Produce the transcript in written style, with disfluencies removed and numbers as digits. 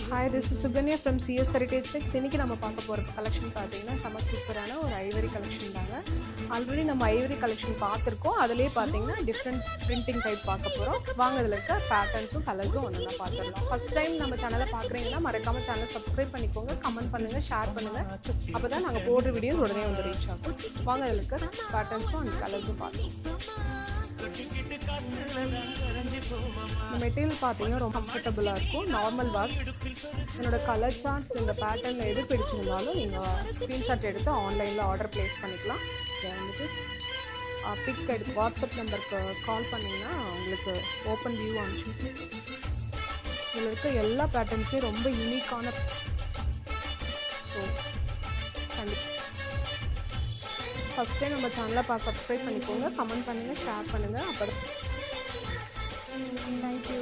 Hi, this is Sukanya from CS Heritage Tex. இன்றைக்கி நம்ம பார்க்க போகிற கலெக்ஷன் பார்த்தீங்கன்னா செம சூப்பரான ஒரு ஐவரி கலெக்ஷன் தாங்க. ஆல்ரெடி நம்ம ஐவரி கலெக்ஷன் பார்த்துருக்கோம். அதிலே பார்த்தீங்கன்னா டிஃப்ரெண்ட் பிரிண்டிங் டைப் பார்க்க போகிறோம். வாங்க இதில் இருக்க பேட்டர்ன்ஸும் கலர்ஸும் ஒன்று தான் பார்த்துடலாம். ஃபஸ்ட் டைம் நம்ம சேனலை பார்க்குறீங்கன்னா மறக்காமல் சேனலை சப்ஸ்கிரைப் பண்ணிக்கோங்க, கமெண்ட் பண்ணுங்கள், ஷேர் பண்ணுங்கள். அப்போ தான் நாங்கள் போடுற வீடியோஸ் உடனே வந்து ரீச் ஆகும். வாங்க இதில் இருக்க பேட்டர்ன்ஸும் அண்ட் கலர்ஸும் பார்க்கலாம். இந்த மெட்டீரியல் பார்த்தீங்கன்னா ரொம்ப கம்ஃபர்டபுளாக இருக்கும். Normal wash. என்னோட கலர் சார்ட்ஸ் இந்த பேட்டர்னில் எது பிடிச்சிருந்தாலும் நீங்கள் ஸ்க்ரீன்ஷாட் எடுத்து ஆன்லைனில் ஆர்டர் ப்ளேஸ் பண்ணிக்கலாம். இதை வந்துட்டு பிக் எடுத்து வாட்ஸ்அப் நம்பருக்கு கால் பண்ணிங்கன்னா உங்களுக்கு ஓப்பன் வியூ அனுப்பிச்சு. இதில் இருக்க எல்லா பேட்டர்ன்ஸுமே ரொம்ப யூனிக்கான. ஸோ கண்டிப்பாக ஃபஸ்ட் டைம் நம்ம சேனலை சப்ஸ்கிரைப் பண்ணிக்கோங்க, கமெண்ட் பண்ணுங்கள், ஷேர் பண்ணுங்கள். அப்போ தேங்க்யூ.